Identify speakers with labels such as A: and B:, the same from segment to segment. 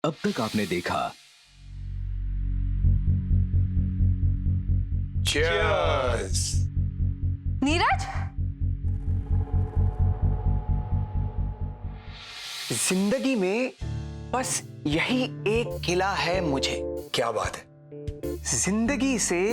A: अब तक आपने देखा।
B: Cheers!
C: नीरज,
D: जिंदगी में बस यही एक किला है मुझे।
B: क्या बात है?
D: जिंदगी से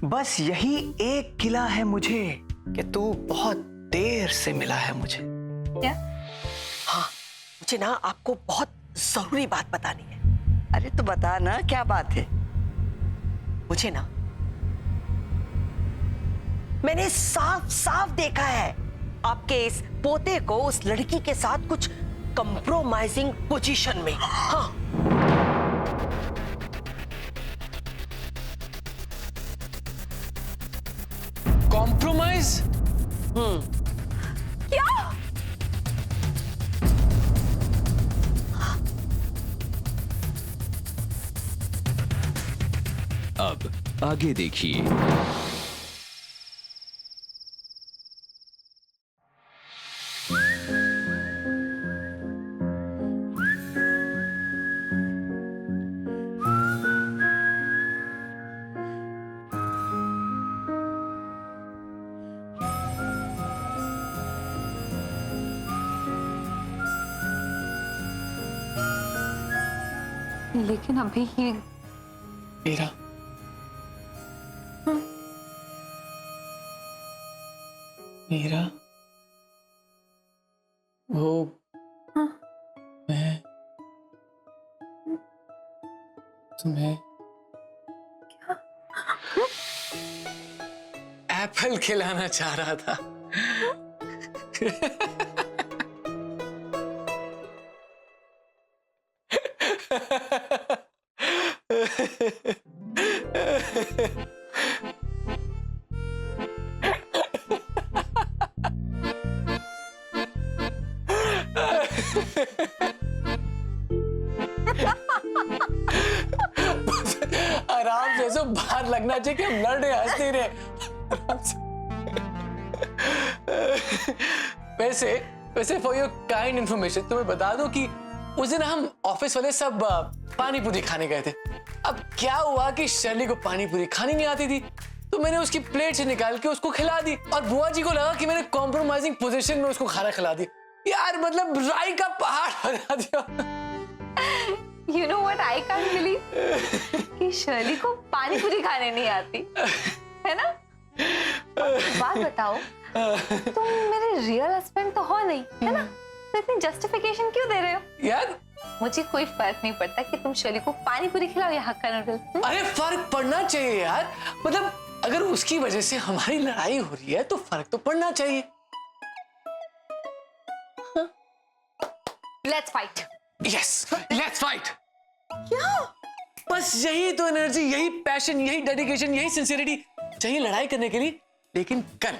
D: बस यही एक किला है मुझे कि तू बहुत देर से मिला है मुझे।
C: क्या?
E: हाँ, मुझे ना आपको बहुत जरूरी बात बतानी है।
F: अरे तो बता ना, क्या बात है?
E: मुझे ना, मैंने साफ साफ देखा है आपके इस पोते को उस लड़की के साथ कुछ कंप्रोमाइजिंग पोजीशन में। हाँ,
B: कॉम्प्रोमाइज?
C: क्या?
A: अब आगे देखिए।
C: लेकिन अभी ये
B: मीरा, मीरा, वो मैं तुम्हें एप्पल खिलाना चाह रहा था। आराम से सो बाहर लगना चाहिए कि हम लड़ रहे, हंस नहीं रहे। आराम से। वैसे वैसे फॉर योर काइंड इन्फॉर्मेशन तुम्हें बता दूं कि उस दिन हम ऑफिस वाले सब पानी पूरी खाने गए थे। अब क्या हुआ कि शर्ली को पानी पूरी खानी नहीं आती थी, तो मैंने उसकी प्लेट से निकाल के उसको खिला दी और बुआ जी को लगा कि मैंने कॉम्प्रोमाइजिंग पोजीशन में उसको खाना खिला दी। यार मतलब राई का पहाड़ बना दिया।
C: You know what I can't believe? कि शर्ली को पानी पूरी खाने नहीं आती, है ना? बात बताओ, तुम मेरे रियल हस्बैंड तो हो नहीं, है ना? तो इतनी जस्टिफिकेशन क्यों दे रहे हो?
B: यार
C: मुझे कोई फर्क नहीं पड़ता कि तुम शर्ली को पानी पूरी खिलाओ या हक्का नूडल्स।
B: अरे फर्क पड़ना चाहिए यार, मतलब अगर उसकी वजह से हमारी लड़ाई हो रही है तो फर्क तो पड़ना चाहिए।
C: Let's fight.
B: Yes, let's fight. क्या? बस यही तो एनर्जी, यही पैशन, यही डेडिकेशन, यही सिंसियरिटी चाहिए लड़ाई करने के लिए। लेकिन कल,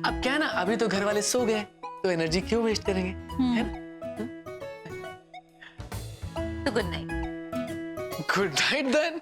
B: अब क्या ना, अभी तो घर वाले सो गए तो एनर्जी क्यों वेस्ट करेंगे, है ना?
C: तो good night.
B: Good night then.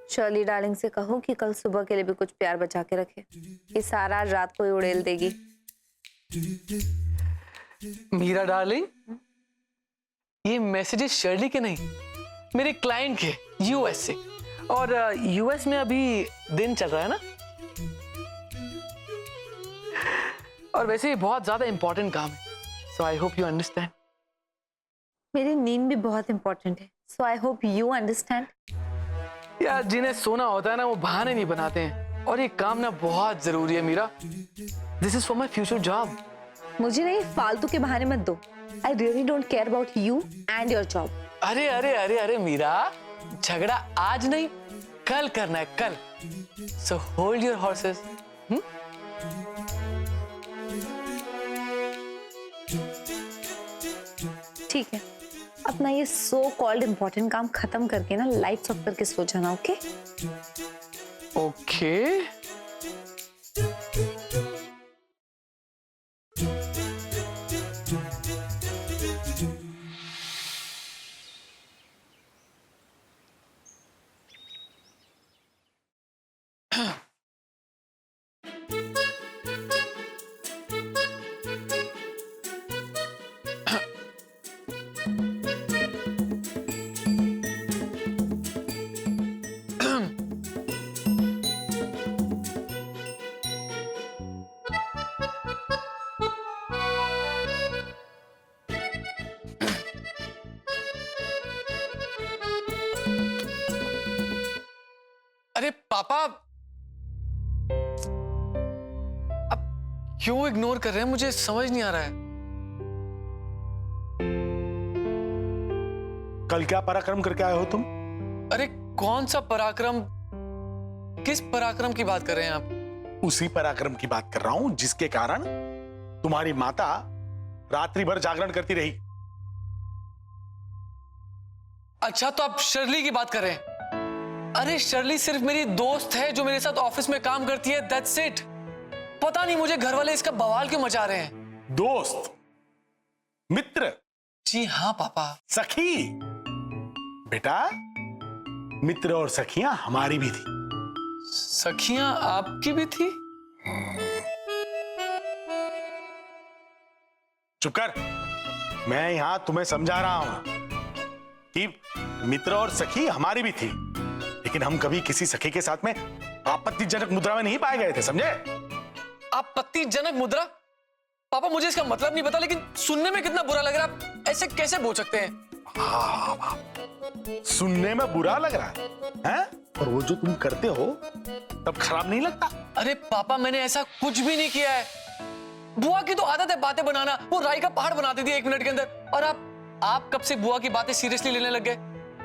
C: Shirley darling से कहूँ कि कल सुबह के लिए भी कुछ प्यार बचा के रखे, कि सारा रात को ही उड़ेल देगी।
B: मीरा डार्लिंग, ये मैसेजेस शर्ली के नहीं, मेरे क्लाइंट के यूएस से। और यूएस में अभी दिन चल रहा है ना, और वैसे ही बहुत ज्यादा इंपॉर्टेंट काम है, सो आई होप यू अंडरस्टैंड।
C: मेरी नींद भी बहुत इंपॉर्टेंट है, सो आई होप यू अंडरस्टैंड।
B: यार जिन्हें सोना होता है ना वो बहाने नहीं बनाते हैं, और ये काम ना बहुत जरूरी है Meera. This is for my future job.
C: मुझे नहीं फालतू के बहाने मत दो। I really don't care about you and your job.
B: अरे अरे अरे अरे मीरा, झगड़ा आज नहीं कल करना है, कल। So hold your horses.
C: ठीक है, अपना ये सो कॉल्ड इम्पोर्टेंट काम खत्म करके ना लाइट्स ऑफ करके सो जाना। Okay
B: okay. अरे पापा, अब क्यों इग्नोर कर रहे हैं? मुझे समझ नहीं आ रहा है।
G: कल क्या पराक्रम करके आए हो तुम?
B: अरे कौन सा पराक्रम? किस पराक्रम की बात कर रहे हैं आप?
G: उसी पराक्रम की बात कर रहा हूं जिसके कारण तुम्हारी माता रात्रि भर जागरण करती रही।
B: अच्छा, तो आप शर्ली की बात कर रहे हैं? अरे शर्ली सिर्फ मेरी दोस्त है जो मेरे साथ ऑफिस में काम करती है, दैट्स इट। पता नहीं मुझे घर वाले इसका बवाल क्यों मचा रहे हैं।
G: दोस्त, मित्र?
B: जी हाँ पापा।
G: सखी? बेटा, मित्र और सखियां हमारी भी थी।
B: सखियां आपकी भी थी?
G: चुप कर, मैं यहां तुम्हें समझा रहा हूं कि मित्र और सखी हमारी भी थी, लेकिन हम कभी किसी सखी के साथ में आपत्तिजनक मुद्रा में नहीं पाए गए थे, समझे?
B: आपत्तिजनक मुद्रा? पापा मुझे इसका मतलब नहीं पता, लेकिन सुनने में कितना बुरा लग रहा है। आप ऐसे कैसे बोल सकते हैं?
G: हाँ, सुनने में बुरा लग रहा है? और वो जो तुम करते हो तब खराब नहीं लगता?
B: अरे पापा, मैंने ऐसा कुछ भी नहीं किया है। बुआ की तो आदत है बातें बनाना। वो राई का पहाड़ बनाती थी 1 मिनट के अंदर। और आप कब से बुआ की बातें सीरियसली लेने लग गए?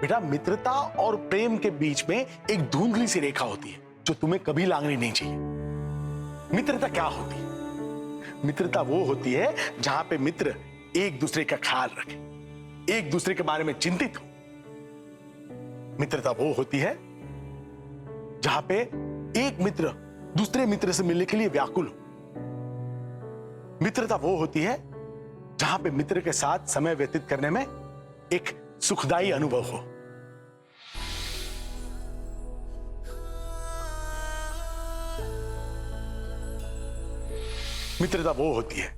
G: बेटा, मित्रता और प्रेम के बीच में एक धुंधली सी रेखा होती है जो तुम्हें कभी लांघनी नहीं चाहिए। मित्रता क्या होती है? मित्रता वो होती है जहां पे मित्र एक दूसरे का ख्याल रखे, एक दूसरे के बारे में चिंतित हो। मित्रता वो होती है जहां पे एक मित्र दूसरे मित्र से मिलने के लिए व्याकुल हो। मित्रता वो होती है जहां पे मित्र के साथ समय व्यतीत करने में एक सुखदायी अनुभव हो। मित्रता वो होती है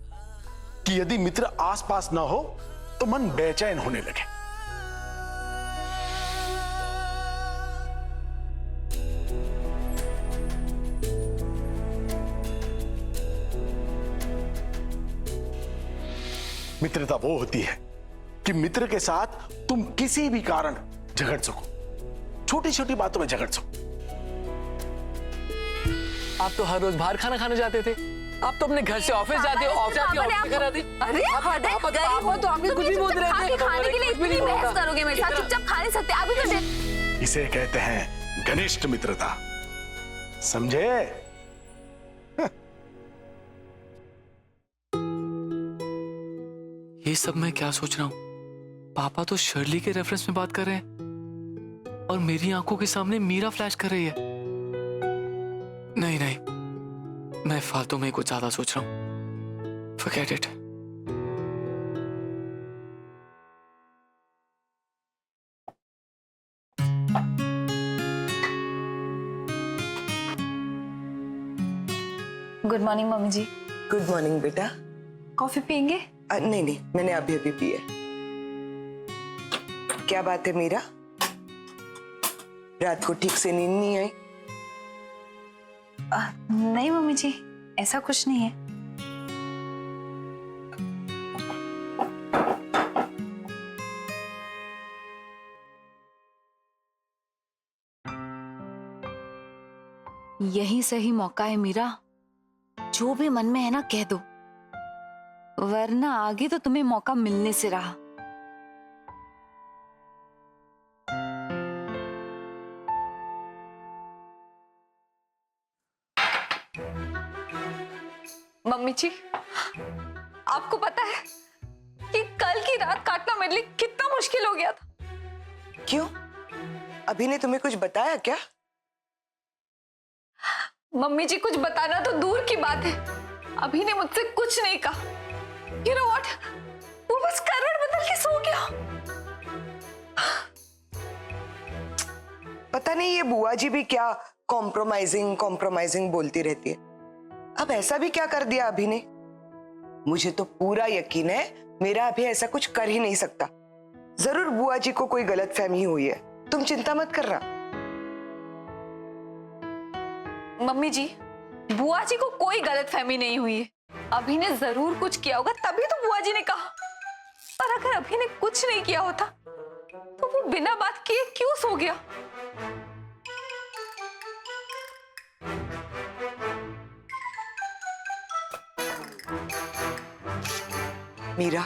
G: कि यदि मित्र आसपास ना हो तो मन बेचैन होने लगे। मित्रता वो होती है कि मित्र के साथ तुम किसी भी कारण झगड़ सको, छोटी छोटी बातों में झगड़ सको।
B: आप तो हर रोज बाहर खाना खाने जाते थे। आप तो अपने घर से ऑफिस जाते हो, ऑफिस जाके ऑफिस घर आते।
C: अरे हद है, गरीब हो तो आप
B: कुछ भी बोल रहे थे।
C: खाने के लिए इतनी बहस करोगे मेरे साथ? चुपचाप खा नहीं सकते अभी तो?
G: इसे कहते हैं घनिष्ठ मित्रता, समझे?
B: ये सब मैं क्या सोच रहा हूँ? पापा तो शर्ली के रेफरेंस में बात कर रहे हैं और मेरी आंखों के सामने मीरा फ्लैश कर रही है। नहीं नहीं, मैं फालतू में कुछ ज्यादा सोच रहा हूँ। Forget it.
C: Good morning mummy ji.
F: Good morning बेटा।
C: कॉफी पियेंगे?
F: नहीं नहीं, मैंने अभी अभी पी है। क्या बात है मीरा, रात को ठीक से नींद नहीं आई?
C: नहीं मम्मी जी, ऐसा कुछ नहीं है। यही सही मौका है मीरा। जो भी मन में है ना कह दो, वरना आगे तो तुम्हें मौका मिलने से रहा। मम्मी जी, आपको पता है कि कल की रात काटना मेरे लिए कितना मुश्किल हो गया था।
F: क्यों? अभी ने तुम्हें कुछ बताया क्या?
C: मम्मी जी, कुछ बताना तो दूर की बात है, अभी ने मुझसे कुछ नहीं कहा। You know what? वो बस करवट बदल के सो गया।
F: पता नहीं ये बुआ जी भी क्या कॉम्प्रोमाइजिंग कॉम्प्रोमाइजिंग बोलती रहती है। अब ऐसा भी क्या कर दिया अभी ने? मुझे तो पूरा यकीन है मेरा अभी ऐसा कुछ कर ही नहीं सकता। जरूर बुआ जी को कोई गलतफहमी हुई है, तुम चिंता मत करना।
C: मम्मी जी, बुआ जी को कोई गलतफहमी नहीं हुई है। अभी ने जरूर कुछ किया होगा, तभी तो बुआ जी ने कहा। पर अगर अभी ने कुछ नहीं किया होता तो वो बिना बात किए क्यों सो गया?
F: मीरा,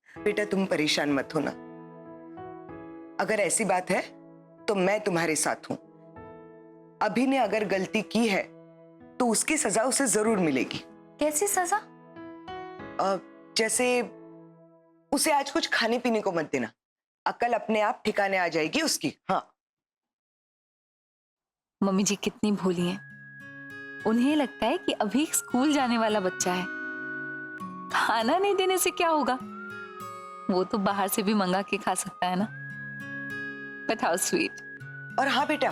F: बेटा तुम परेशान मत होना। अगर ऐसी बात है तो मैं तुम्हारे साथ हूं। अभी ने अगर गलती की है तो उसकी सजा उसे जरूर मिलेगी।
C: कैसी सजा?
F: जैसे उसे आज कुछ खाने पीने को मत देना, अकल अपने आप ठिकाने आ जाएगी उसकी। हाँ
C: मम्मी जी कितनी भोली हैं। उन्हें लगता है कि अभी स्कूल जाने वाला बच्चा है, खाना नहीं देने से क्या होगा, वो तो बाहर से भी मंगा के खा सकता है ना। But how sweet.
F: और हाँ बेटा,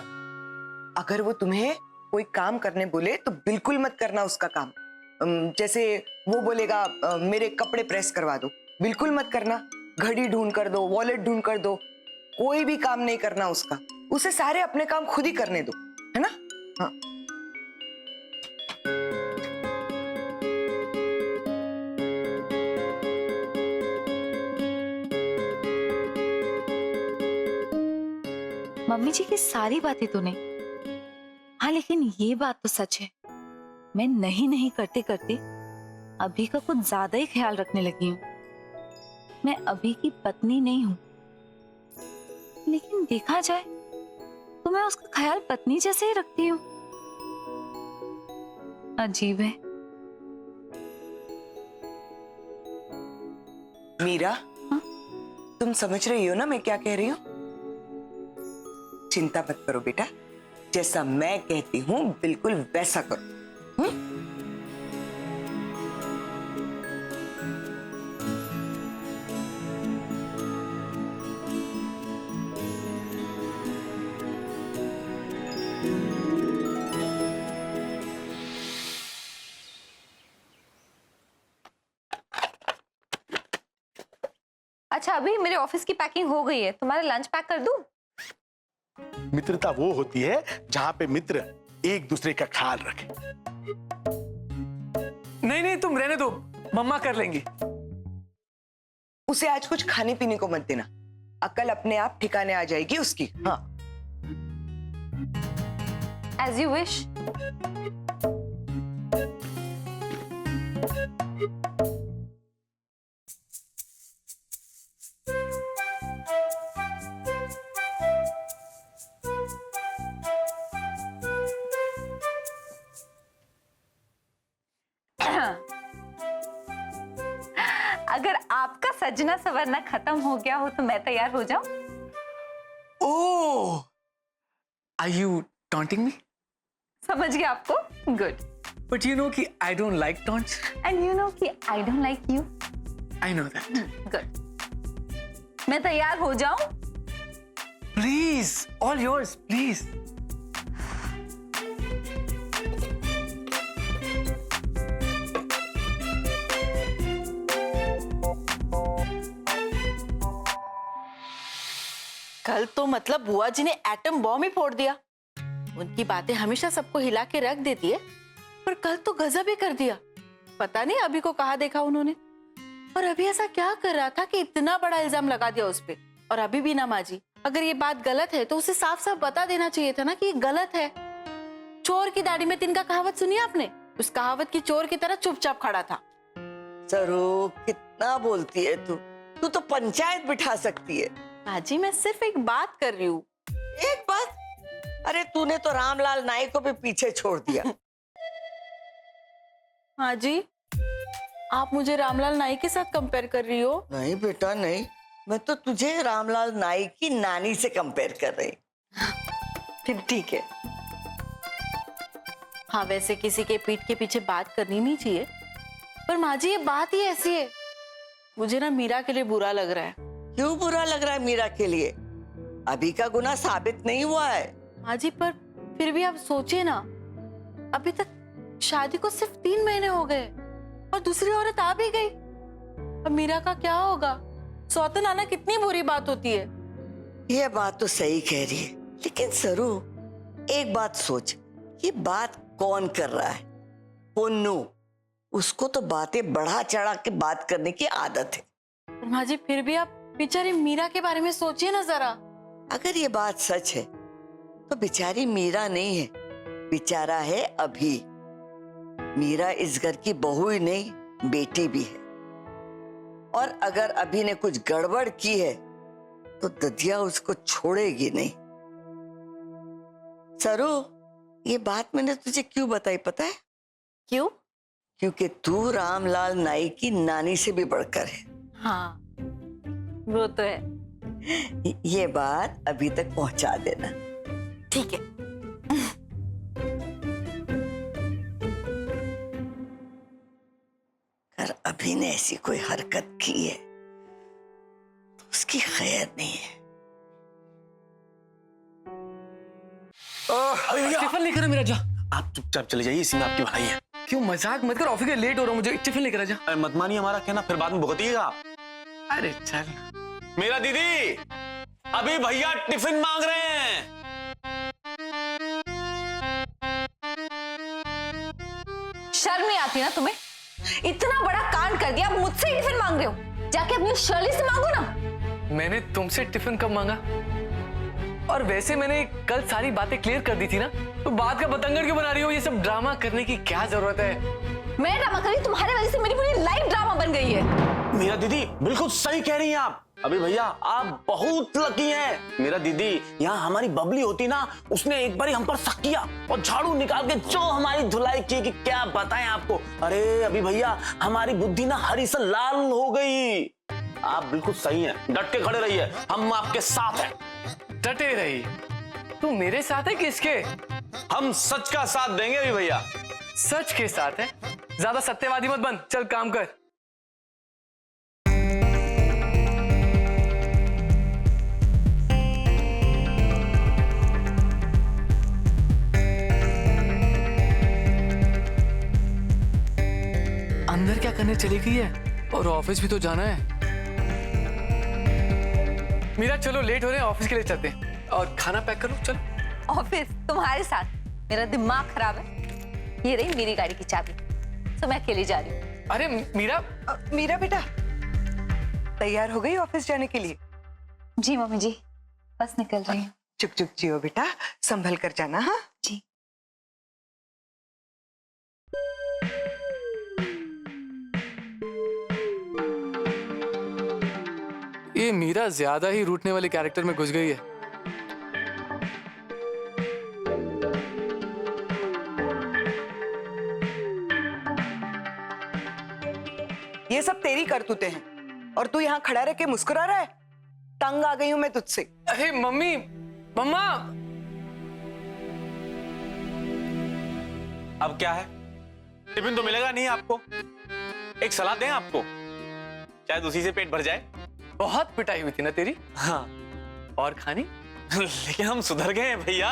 F: अगर वो तुम्हें कोई काम करने बोले तो बिल्कुल मत करना उसका काम। जैसे वो बोलेगा मेरे कपड़े प्रेस करवा दो, बिल्कुल मत करना। घड़ी ढूंढ कर दो, वॉलेट ढूंढ कर दो, कोई भी काम नहीं करना उसका। उसे सारे अपने काम खुद ही करने दो, है ना? हाँ
C: मम्मी जी की सारी बातें तो नहीं, हाँ लेकिन ये बात तो सच है, मैं नहीं नहीं करते करते अभी का कुछ ज्यादा ही ख्याल रखने लगी हूँ। मैं अभी की पत्नी नहीं हूं, लेकिन देखा जाए तो मैं उसका ख्याल पत्नी जैसे ही रखती हूँ। अजीब है।
F: मीरा,
C: हाँ?
F: तुम समझ रही हो ना मैं क्या कह रही हूँ? चिंता मत करो बेटा, जैसा मैं कहती हूँ बिल्कुल वैसा करो।
C: अच्छा अभी मेरे ऑफिस की पैकिंग हो गई है, तुम्हारा लंच पैक कर दूं?
G: मित्रता वो होती है जहां पे मित्र एक दूसरे का ख्याल रखे।
B: नहीं नहीं, तुम रहने दो, मम्मा कर लेंगी।
F: उसे आज कुछ खाने पीने को मत देना, अकल अपने आप ठिकाने आ जाएगी उसकी। हाँ
C: एज यू विश। अगर आपका सजना सवरना खत्म हो गया हो तो मैं तैयार हो जाऊं?
B: Oh, are you taunting me?
C: समझ गया आपको? गुड।
B: बट यू नो कि I don't like taunts.
C: And you know कि I don't like you.
B: I know that.
C: Good. मैं तैयार हो जाऊं?
B: Please, all yours, please.
H: कल तो मतलब बुआ जी ने एटम बॉम्ब ही फोड़ दिया। उनकी बातें हमेशा सबको हिला के रख देती है, पर कल तो गजब ही कर दिया। पता नहीं अभी को कहाँ देखा उन्होंने। और अभी ऐसा क्या कर रहा था कि इतना बड़ा इल्जाम लगा दिया उस पे। और अभी भी ना माँ जी, अगर ये बात गलत है तो उसे साफ साफ बता देना चाहिए था ना कि ये गलत है। चोर की दाढ़ी में तिनका का कहावत सुनी आपने? उस कहावत की चोर की तरह चुपचाप खड़ा था।
E: सरू, कितना बोलती है तू। तू तो पंचायत बिठा सकती है।
H: बाजी मैं सिर्फ एक बात कर रही हूँ।
E: एक बात? अरे तूने तो रामलाल नाईक को भी पीछे छोड़ दिया।
H: हाँ जी, आप मुझे रामलाल नाईक के साथ कंपेयर कर रही हो?
E: नहीं बेटा नहीं, मैं तो तुझे रामलाल नाईक की नानी से कंपेयर कर रही।
H: फिर ठीक है। हाँ, वैसे किसी के पीठ के पीछे बात करनी नहीं चाहिए, पर माँ जी ये बात ही ऐसी है। मुझे ना मीरा के लिए बुरा लग रहा है।
E: क्यों बुरा लग रहा है मीरा के लिए? अभी का गुनाह साबित नहीं हुआ है।
H: माँ जी, पर फिर भी आप सोचिए ना, अभी तक शादी को सिर्फ 3 महीने हो गए और दूसरी औरत आ भी गई। अब मीरा का क्या होगा? सौतन आना कितनी बुरी बात होती है।
E: ये बात तो सही कह रही है, लेकिन सरू एक बात सोच, ये बात कौन कर रहा है? पुन्नू। उसको तो बातें बढ़ा चढ़ा के बात करने की आदत है।
H: पर माँ जी फिर भी आप बेचारी मीरा के बारे में सोचिए ना जरा।
E: अगर ये बात सच है तो बेचारी मीरा नहीं है, बेचारा है अभी। मीरा इस घर की बहू ही नहीं, बेटी भी है। और अगर अभी ने कुछ गड़बड़ की है तो ददिया उसको छोड़ेगी नहीं। सरू, ये बात मैंने तुझे क्यों बताई पता है?
H: क्यों?
E: क्योंकि तू रामलाल नाईक की नानी से भी बढ़कर है।
H: हाँ, वो तो है।
E: ये बात अभी तक पहुंचा देना।
H: ठीक है।
E: अगर अभी ने ऐसी कोई हरकत की है तो उसकी खैर नहीं है।
B: टिफिन लेकर आ मेरा, जा।
G: आप चुपचाप चले जाइए, इसी में आपकी भलाई है।
B: क्यों मजाक मत कर, ऑफिस के लेट हो रहा हूँ, मुझे टिफिन लेकर आ जा।
G: अरे मत मानिए हमारा कहना, फिर बाद में भुगतिएगा आप।
B: अरे चल।
G: मेरा दीदी, अभी भैया टिफिन मांग रहे हैं।
C: शर्म नहीं आती ना तुम्हें? इतना बड़ा कांड कर दिया, अब मुझसे ही टिफिन मांग रहे हो? जाके अपनी शर्ली से मांगो ना।
B: मैंने तुमसे टिफिन कब मांगा? और वैसे मैंने कल सारी बातें क्लियर कर दी थी ना, तो बात का बतंगड़ क्यों बना रही हो? ये सब ड्रामा करने की क्या जरूरत है?
C: मैं ड्रामा कर रही, तुम्हारे वजह से मेरी पूरी लाइफ ड्रामा बन गई है।
G: मेरा दीदी बिल्कुल सही कह रही हैं आप। अभी भैया आप बहुत लकी हैं। मेरा दीदी, यहाँ हमारी बबली होती ना, उसने एक बार हम पर शक किया और झाड़ू निकाल के जो हमारी धुलाई की कि क्या बताएं आपको। अरे अभी भैया, हमारी बुद्धि ना हरी से लाल हो गई। आप बिल्कुल सही हैं, डट के खड़े रहिए, हम आपके साथ हैं।
B: डटे रही? तू मेरे साथ है किसके?
G: हम सच का साथ देंगे अभी भैया।
B: सच के साथ है? ज्यादा सत्यवादी मत बन, चल काम कर। अंदर क्या करने चली गई है? और ऑफिस भी तो जाना है। मीरा चलो, लेट हो रहे हैं, ऑफिस के लिए चलते हैं। और खाना पैक करो, चलो।
C: ऑफिस तुम्हारे साथ? मेरा दिमाग खराब है। ये रही मेरी गाड़ी की चाबी, तो मैं अकेली जा रही हूँ।
B: अरे मीरा।
F: मीरा बेटा, तैयार हो गई ऑफिस जाने के लिए?
C: जी मम्मी जी, बस निकल रही हूँ।
F: चुप चुप जियो बेटा, संभल कर जाना। हाँ
C: जी।
B: ये मीरा ज्यादा ही रूठने वाले कैरेक्टर में घुस गई है।
F: ये सब तेरी करतूतें हैं और तू यहाँ खड़ा रह के मुस्कुरा रहा है। तंग आ गई हूं मैं तुझसे।
B: अरे मम्मी, मम्मा।
G: अब क्या है, टिफिन तो मिलेगा नहीं आपको। एक सलाह दें आपको, शायद उसी से पेट भर जाए।
B: बहुत पिटाई हुई थी ना तेरी।
G: हाँ।
B: और खानी?
G: लेकिन हम सुधर गए हैं भैया।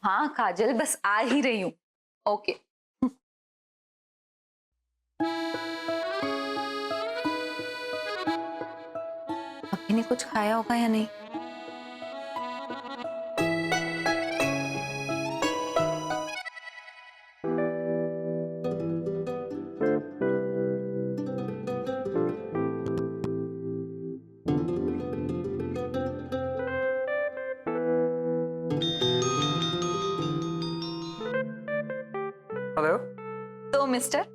C: हाँ काजल, बस आ ही रही हूँ। ओके। अभी ने कुछ खाया होगा या नहीं?
B: हेलो।
C: तो मिस्टर,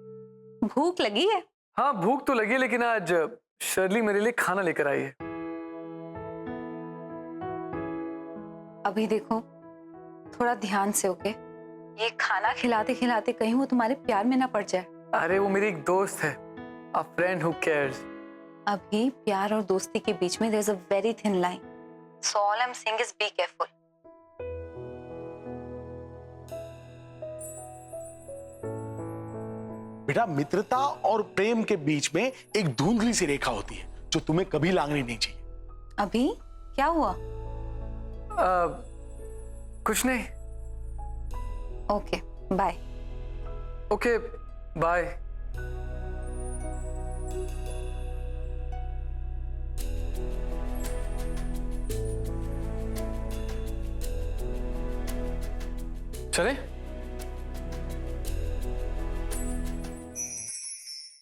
C: भूख लगी है?
B: हाँ भूख तो लगी, लेकिन आज शर्ली मेरे लिए खाना लेकर आई है।
C: अभी देखो, थोड़ा ध्यान से, ओके? ये खाना खिलाते खिलाते कहीं वो तुम्हारे प्यार में ना पड़ जाए।
B: अरे वो मेरी एक दोस्त है, a friend who cares।
C: अभी प्यार और दोस्ती के बीच में there's a very thin line. So all I'm saying is be careful.
G: बेटा, मित्रता और प्रेम के बीच में एक धुंधली सी रेखा होती है जो तुम्हें कभी लांघनी नहीं चाहिए।
C: अभी क्या हुआ?
B: कुछ नहीं।
C: Okay, bye.
B: Okay bye. चले?